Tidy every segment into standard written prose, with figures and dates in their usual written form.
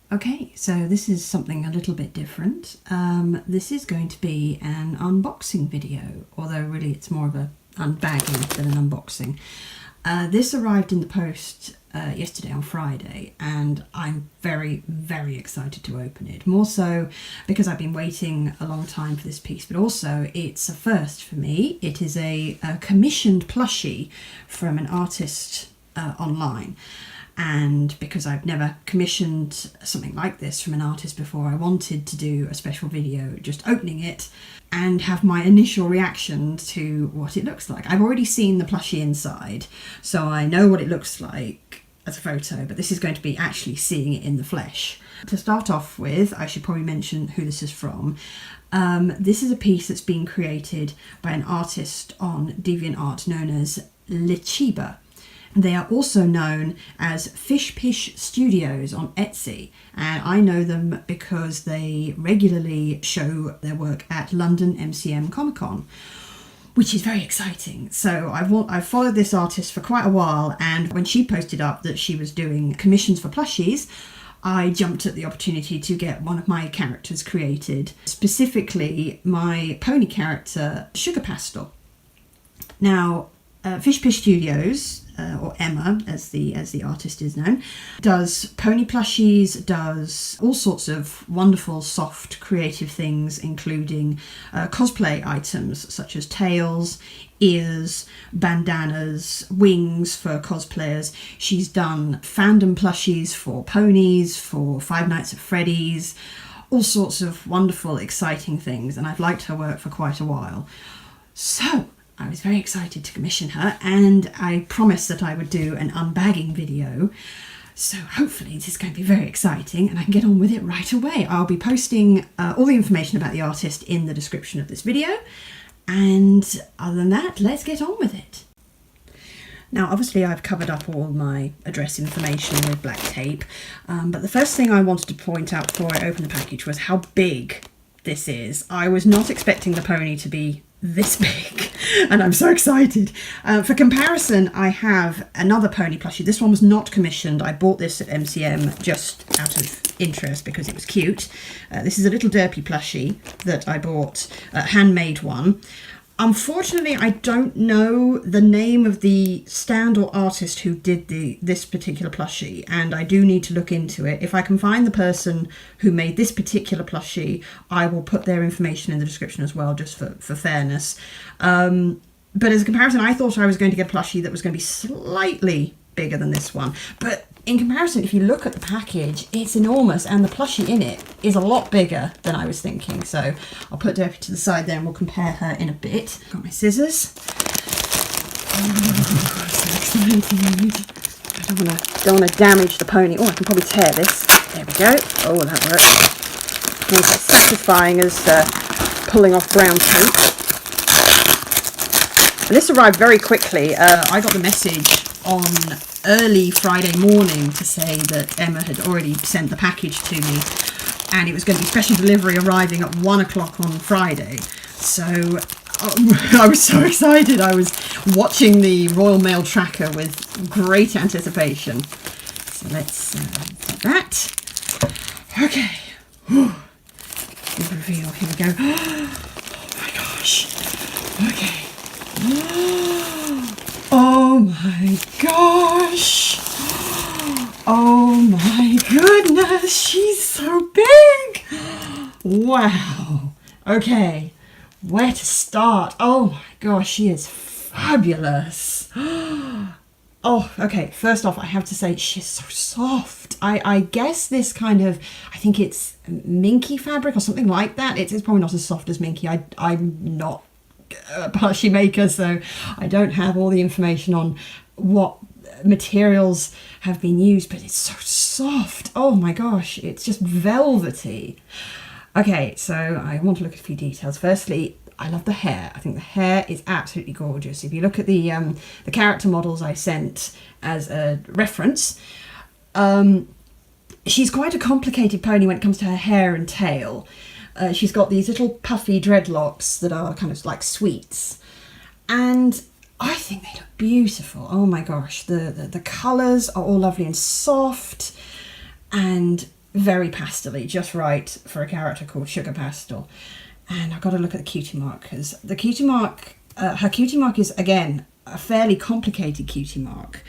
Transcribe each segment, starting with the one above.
Okay, so this is something a little bit different. This is going to be an unboxing video, although really it's more of a unbagging than an unboxing. This arrived in the post yesterday on Friday, and I'm very, very excited to open it. More so because I've been waiting a long time for this piece, but also it's a first for me. It is a commissioned plushie from an artist online. And because I've never commissioned something like this from an artist before, I wanted to do a special video just opening it and have my initial reaction to what it looks like. I've already seen the plushie inside, so I know what it looks like as a photo, but this is going to be actually seeing it in the flesh. To start off with, I should probably mention who this is from. This is a piece that's been created by an artist on DeviantArt known as LiChiba. They are also known as FishPish Studios on Etsy, and I know them because they regularly show their work at London MCM Comic Con, which is very exciting. So I've followed this artist for quite a while, and when she posted up that she was doing commissions for plushies, I jumped at the opportunity to get one of my characters created, specifically my pony character, Pastel. Now, FishPish Studios, or Emma as the artist is known, does pony plushies, does all sorts of wonderful, soft, creative things, including cosplay items such as tails, ears, bandanas, wings for cosplayers. She's done fandom plushies for ponies, for Five Nights at Freddy's, all sorts of wonderful, exciting things, and I've liked her work for quite a while. So I was very excited to commission her, and I promised that I would do an unbagging video. So hopefully this is going to be very exciting and I can get on with it right away. I'll be posting all the information about the artist in the description of this video. And other than that, let's get on with it. Now, obviously I've covered up all my address information with black tape, but the first thing I wanted to point out before I opened the package was how big this is. I was not expecting the pony to be this big, and I'm so excited. For comparison, I have another pony plushie. This one was not commissioned. I bought this at MCM just out of interest because it was cute. This is a little Derpy plushie that I bought, a handmade one. Unfortunately, I don't know the name of the stand or artist who did this particular plushie, and I do need to look into it. If I can find the person who made this particular plushie, I will put their information in the description as well, just for fairness. But as a comparison, I thought I was going to get a plushie that was going to be slightly bigger than this one. But in comparison, if you look at the package, it's enormous, and the plushie in it is a lot bigger than I was thinking. So I'll put Derpy to the side there and we'll compare her in a bit. Got my scissors. Oh, so excited. I don't want to damage the pony. Oh, I can probably tear this. There we go. Oh, that worked. It's as satisfying as pulling off brown tape. And this arrived very quickly. I got the message on early Friday morning to say that Emma had already sent the package to me, and it was going to be special delivery arriving at 1 o'clock on Friday. So I was so excited. I was watching the Royal Mail tracker with great anticipation. So let's get that. Okay. The reveal. Here we go. Oh my gosh. Okay. Oh my gosh! Oh my goodness, she's so big! Wow. Okay, where to start? Oh my gosh, she is fabulous. Oh, okay, first off, I have to say she's so soft. I guess this kind of, I think it's minky fabric or something like that. It's probably not as soft as minky. I'm not a plushie maker, so I don't have all the information on what materials have been used, but it's so soft. Oh my gosh, it's just velvety. Okay, so I want to look at a few details. Firstly, I love the hair. I think the hair is absolutely gorgeous. If you look at the character models I sent as a reference, she's quite a complicated pony when it comes to her hair and tail. She's got these little puffy dreadlocks that are kind of like sweets, and I think they look beautiful. Oh my gosh, the colours are all lovely and soft and very pastel-y, just right for a character called Sugar Pastel. And I've got to look at the cutie mark, because the cutie mark, her cutie mark is, again, a fairly complicated cutie mark.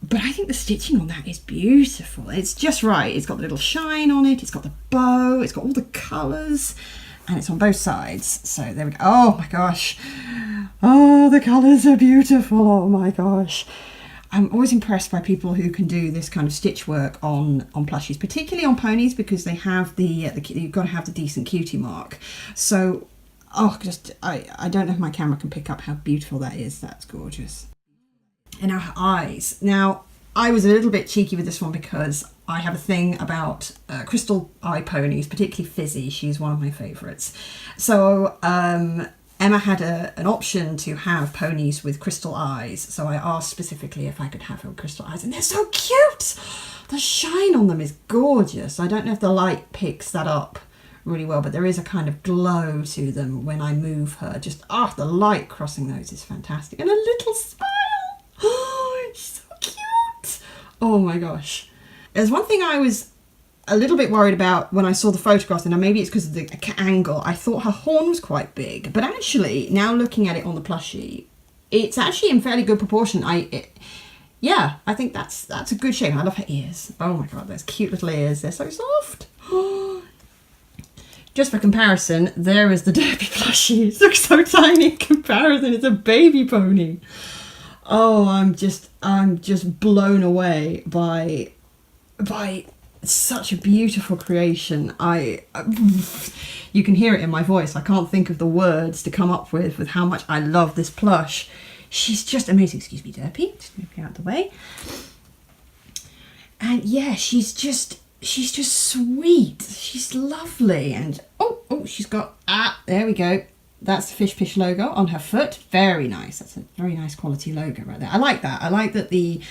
But I think the stitching on that is beautiful. It's just right. It's got the little shine on it. It's got the bow. It's got all the colours. And it's on both sides. So there we go. Oh my gosh. Oh, the colours are beautiful. Oh my gosh. I'm always impressed by people who can do this kind of stitch work on plushies, particularly on ponies, because they have you've got to have the decent cutie mark. So, oh, I don't know if my camera can pick up how beautiful that is. That's gorgeous. And now her eyes. Now, I was a little bit cheeky with this one because I have a thing about crystal eye ponies, particularly Fizzy. She's one of my favourites. So Emma had an option to have ponies with crystal eyes. So I asked specifically if I could have her with crystal eyes. And they're so cute! The shine on them is gorgeous. I don't know if the light picks that up really well, but there is a kind of glow to them when I move her. Just, the light crossing those is fantastic. And a little smile! Oh, she's so cute. Oh my gosh. There's one thing I was a little bit worried about when I saw the photographs, and maybe it's because of the angle. I thought her horn was quite big, but actually now looking at it on the plushie, it's actually in fairly good proportion. Yeah, I think that's a good shape. I love her ears. Oh my god, those cute little ears. They're so soft. Just for comparison, there is the Derpy plushie. It looks so tiny in comparison. It's a baby pony. Oh, I'm just blown away by such a beautiful creation. You can hear it in my voice. I can't think of the words to come up with how much I love this plush. She's just amazing. Excuse me, Derpy. Just move you out of the way. And yeah, she's just sweet. She's lovely. And oh, she's got there we go. That's the FishPish logo on her foot. Very nice. That's a very nice quality logo right there. I like that. I like that the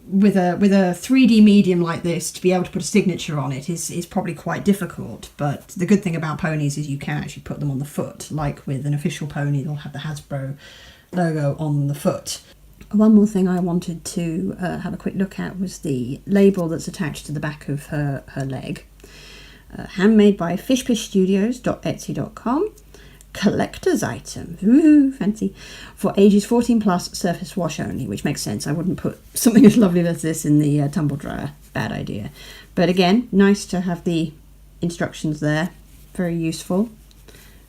with a 3D medium like this, to be able to put a signature on it is probably quite difficult. But the good thing about ponies is you can actually put them on the foot. Like with an official pony, they'll have the Hasbro logo on the foot. One more thing I wanted to have a quick look at was the label that's attached to the back of her leg. Handmade by fishpishstudios.etsy.com. Collector's item, ooh, fancy, for ages 14 plus, surface wash only, which makes sense. I wouldn't put something as lovely as this in the tumble dryer. Bad idea. But again, nice to have the instructions there. Very useful.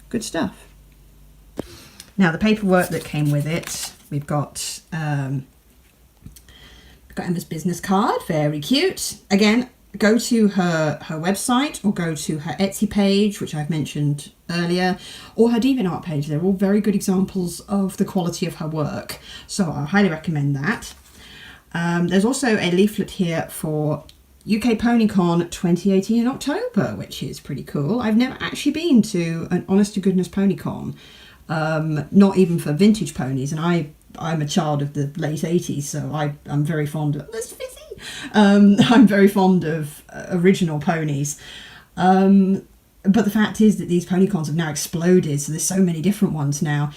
Good stuff. Now the paperwork that came with it, we've got Emma's business card, very cute. Again, go to her website or go to her Etsy page, which I've mentioned earlier, or her DeviantArt page. They're all very good examples of the quality of her work, so I highly recommend that. There's also a leaflet here for UK PonyCon 2018 in October, which is pretty cool. I've never actually been to an honest to goodness PonyCon, not even for vintage ponies, and I'm a child of the late 80s, so I'm very fond of this Fizzy. I'm very fond of original ponies. But the fact is that these ponycons have now exploded, so there's so many different ones now,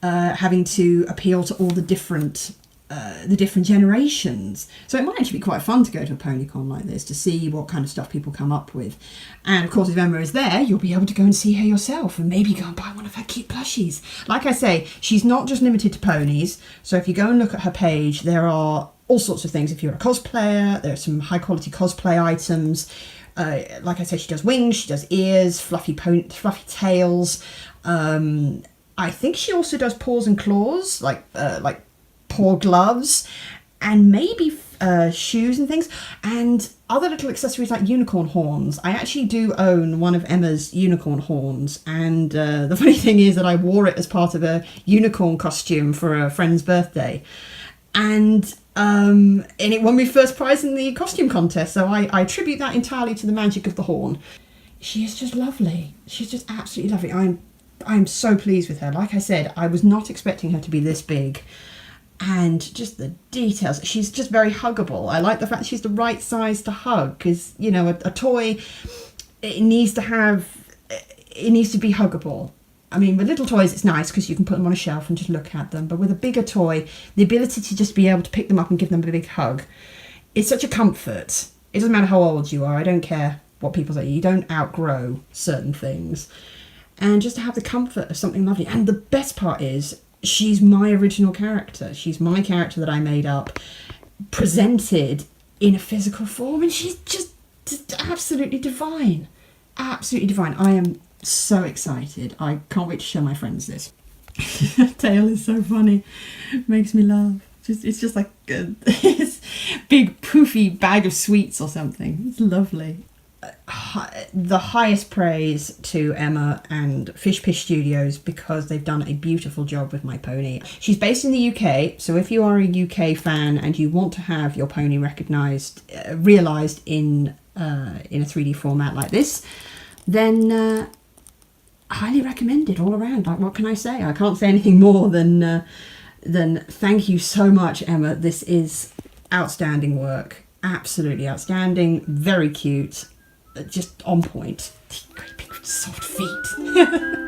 having to appeal to all the different generations. So it might actually be quite fun to go to a ponycon like this to see what kind of stuff people come up with. And of course, if Emma is there, you'll be able to go and see her yourself and maybe go and buy one of her cute plushies. Like I say, she's not just limited to ponies. So if you go and look at her page, there are all sorts of things. If you're a cosplayer, there are some high quality cosplay items. Like I said, she does wings, she does ears, fluffy tails. I think she also does paws and claws, like paw gloves, and maybe shoes and things, and other little accessories like unicorn horns. I actually do own one of Emma's unicorn horns, and the funny thing is that I wore it as part of a unicorn costume for a friend's birthday, and it won me first prize in the costume contest, so I attribute that entirely to the magic of the horn. She is just lovely. She's just absolutely lovely. I'm so pleased with her. Like I said, I was not expecting her to be this big. And just the details. She's just very huggable. I like the fact she's the right size to hug, because, you know, a toy, it needs to be huggable. I mean, with little toys, it's nice because you can put them on a shelf and just look at them. But with a bigger toy, the ability to just be able to pick them up and give them a big hug, it's such a comfort. It doesn't matter how old you are. I don't care what people say. You don't outgrow certain things. And just to have the comfort of something lovely. And the best part is, she's my original character. She's my character that I made up, presented in a physical form, and she's just absolutely divine. Absolutely divine. I am so excited. I can't wait to show my friends this. Tail is so funny. Makes me laugh. It's just like this big poofy bag of sweets or something. It's lovely. The highest praise to Emma and FishPish Studios, because they've done a beautiful job with my pony. She's based in the UK, so if you are a UK fan and you want to have your pony realised in a 3D format like this, then highly recommended all around. Like, what can I say? I can't say anything more than thank you so much, Emma. This is outstanding work. Absolutely outstanding. Very cute. Just on point. Great big soft feet.